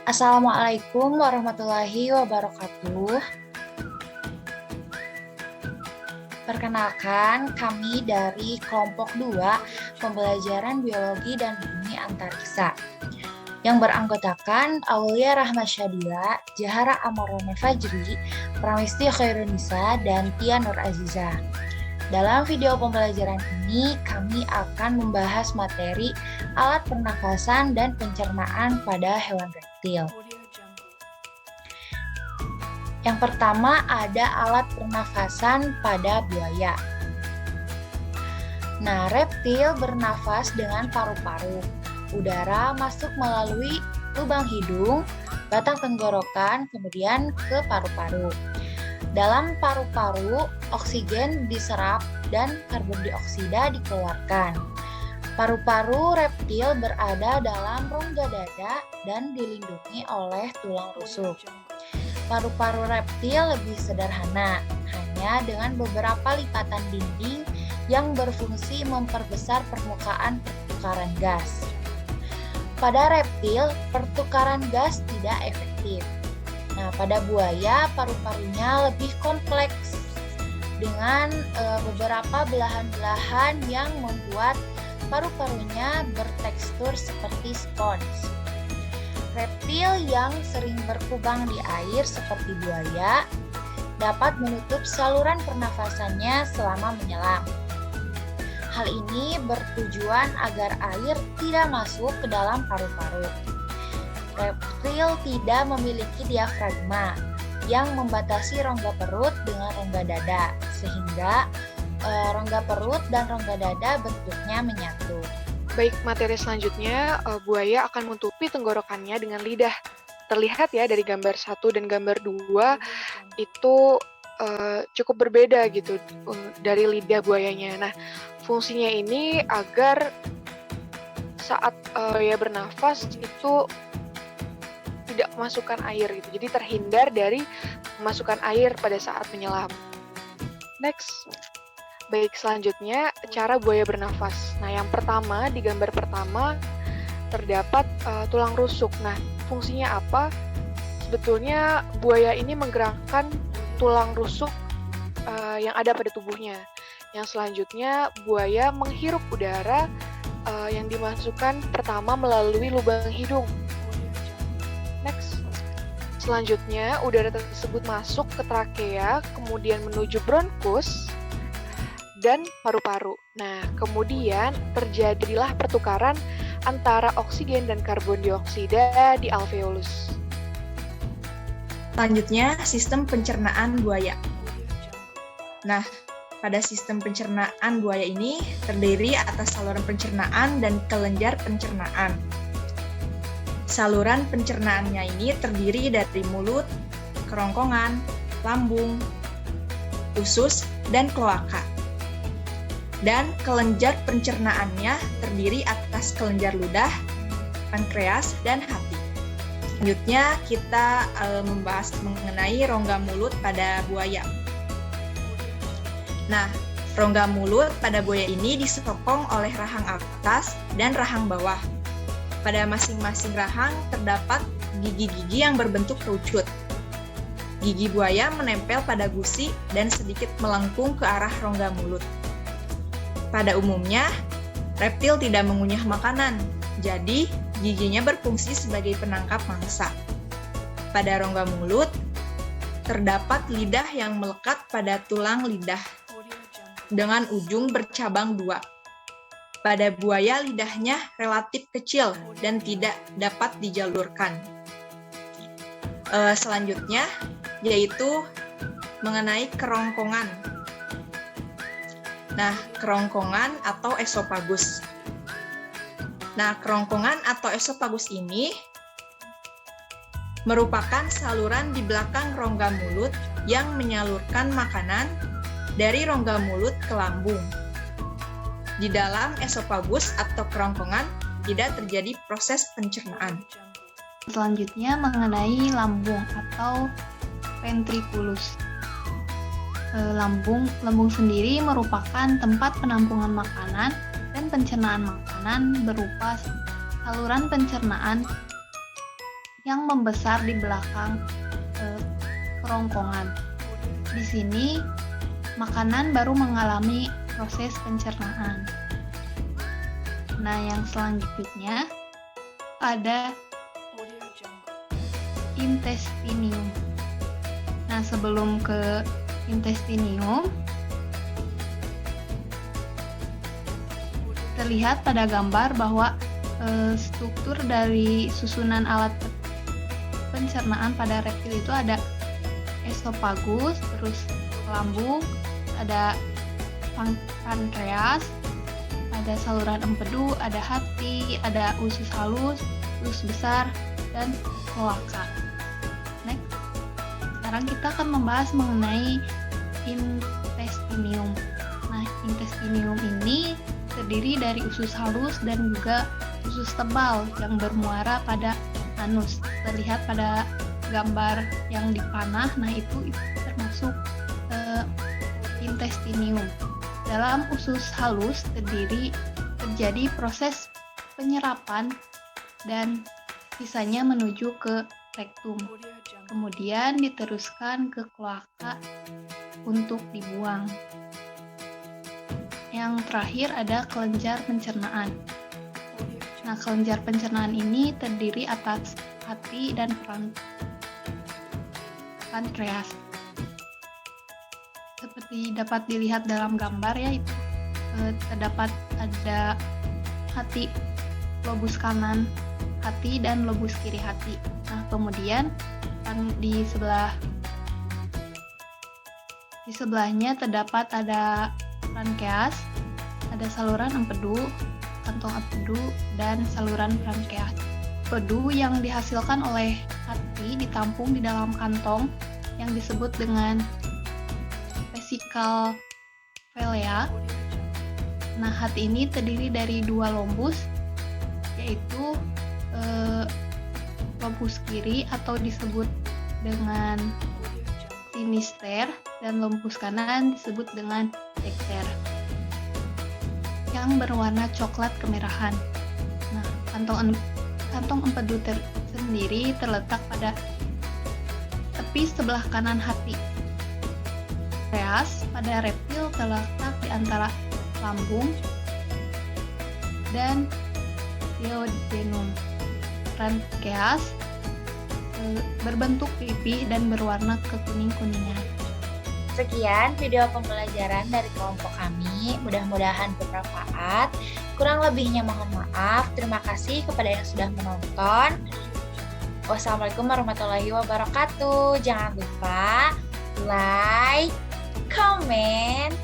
Assalamualaikum warahmatullahi wabarakatuh. Perkenalkan, kami dari kelompok 2 pembelajaran biologi dan bumi antariksa yang beranggotakan Aulia Rahmasyadila, Jahara Amarona Fajri, Pramisti Khairunisa, dan Tia Nur Aziza. Dalam video pembelajaran ini, kami akan membahas materi alat pernafasan dan pencernaan pada hewan reptil. Yang pertama ada alat pernafasan pada buaya. Nah, reptil bernafas dengan paru-paru. Udara masuk melalui lubang hidung, batang tenggorokan, kemudian ke paru-paru. Dalam paru-paru, oksigen diserap dan karbon dioksida dikeluarkan. Paru-paru reptil berada dalam rongga dada dan dilindungi oleh tulang rusuk. Paru-paru reptil lebih sederhana, hanya dengan beberapa lipatan dinding yang berfungsi memperbesar permukaan pertukaran gas. Pada reptil, pertukaran gas tidak efektif. Nah, pada buaya, paru-parunya lebih kompleks dengan beberapa belahan-belahan yang membuat paru-parunya bertekstur seperti spons. Reptil yang sering berkubang di air seperti buaya dapat menutup saluran pernafasannya selama menyelam. Hal ini bertujuan agar air tidak masuk ke dalam paru-paru. Reptil tidak memiliki diafragma yang membatasi rongga perut dengan rongga dada, sehingga rongga perut dan rongga dada bentuknya menyatu. Baik, materi selanjutnya, buaya akan menutupi tenggorokannya dengan lidah. Terlihat ya dari gambar 1 dan gambar 2 itu cukup berbeda gitu dari lidah buayanya. Nah, fungsinya ini agar saat buaya bernafas itu tidak memasukkan air gitu. Jadi terhindar dari memasukkan air pada saat menyelam. Next. Baik, selanjutnya cara buaya bernafas. Nah, yang pertama di gambar pertama terdapat tulang rusuk. Nah, fungsinya apa? Sebetulnya buaya ini menggerakkan tulang rusuk yang ada pada tubuhnya. Yang selanjutnya buaya menghirup udara yang dimasukkan pertama melalui lubang hidung. Next. Selanjutnya, udara tersebut masuk ke trakea, kemudian menuju bronkus dan paru-paru. Nah, kemudian terjadilah pertukaran antara oksigen dan karbon dioksida di alveolus. Selanjutnya, sistem pencernaan buaya. Nah, pada sistem pencernaan buaya ini terdiri atas saluran pencernaan dan kelenjar pencernaan. Saluran pencernaannya ini terdiri dari mulut, kerongkongan, lambung, usus, dan kloaka. Dan kelenjar pencernaannya terdiri atas kelenjar ludah, pankreas, dan hati. Selanjutnya kita membahas mengenai rongga mulut pada buaya. Nah, rongga mulut pada buaya ini disokong oleh rahang atas dan rahang bawah. Pada masing-masing rahang terdapat gigi-gigi yang berbentuk kerucut. Gigi buaya menempel pada gusi dan sedikit melengkung ke arah rongga mulut. Pada umumnya, reptil tidak mengunyah makanan, jadi giginya berfungsi sebagai penangkap mangsa. Pada rongga mulut, terdapat lidah yang melekat pada tulang lidah dengan ujung bercabang 2. Pada buaya lidahnya relatif kecil dan tidak dapat dijalurkan. Selanjutnya yaitu mengenai kerongkongan. Nah, kerongkongan atau esofagus. Nah, kerongkongan atau esofagus ini merupakan saluran di belakang rongga mulut yang menyalurkan makanan dari rongga mulut ke lambung. Di dalam esofagus atau kerongkongan tidak terjadi proses pencernaan. Selanjutnya mengenai lambung atau ventriculus. Lambung sendiri merupakan tempat penampungan makanan dan pencernaan makanan berupa saluran pencernaan yang membesar di belakang kerongkongan. Di sini makanan baru mengalami proses pencernaan. Nah, yang selanjutnya ada intestinium. Nah, sebelum ke intestinium, terlihat pada gambar bahwa struktur dari susunan alat pencernaan pada reptil itu ada esofagus, terus lambung, ada pankreas, ada saluran empedu, ada hati, ada usus halus, usus besar, dan kloaka. Next, sekarang kita akan membahas mengenai intestinium. Nah, intestinium ini terdiri dari usus halus dan juga usus tebal yang bermuara pada anus. Terlihat pada gambar yang dipanah, nah itu termasuk intestinium. Dalam usus halus terjadi proses penyerapan dan sisanya menuju ke rektum. Kemudian diteruskan ke kloaka untuk dibuang. Yang terakhir ada kelenjar pencernaan. Nah, kelenjar pencernaan ini terdiri atas hati dan pankreas. Seperti dapat dilihat dalam gambar ya, itu terdapat ada hati, lobus kanan hati dan lobus kiri hati. Nah, kemudian di sebelahnya terdapat ada pankreas, ada saluran empedu, kantong empedu, dan saluran pankreas. Empedu yang dihasilkan oleh hati ditampung di dalam kantong yang disebut dengan vesical vilea. Nah, hati ini terdiri dari dua lombus, yaitu lombus kiri atau disebut dengan sinister dan lombus kanan disebut dengan dekter yang berwarna coklat kemerahan. Nah, kantong empedu sendiri terletak pada tepi sebelah kanan hati. Pankreas pada reptil terletak di antara lambung dan duodenum. Pankreas berbentuk pipi dan berwarna kekuning-kuningan. Sekian video pembelajaran dari kelompok kami, mudah-mudahan bermanfaat. Kurang lebihnya mohon maaf. Terima kasih kepada yang sudah menonton. Wassalamualaikum warahmatullahi wabarakatuh. Jangan lupa like, comment,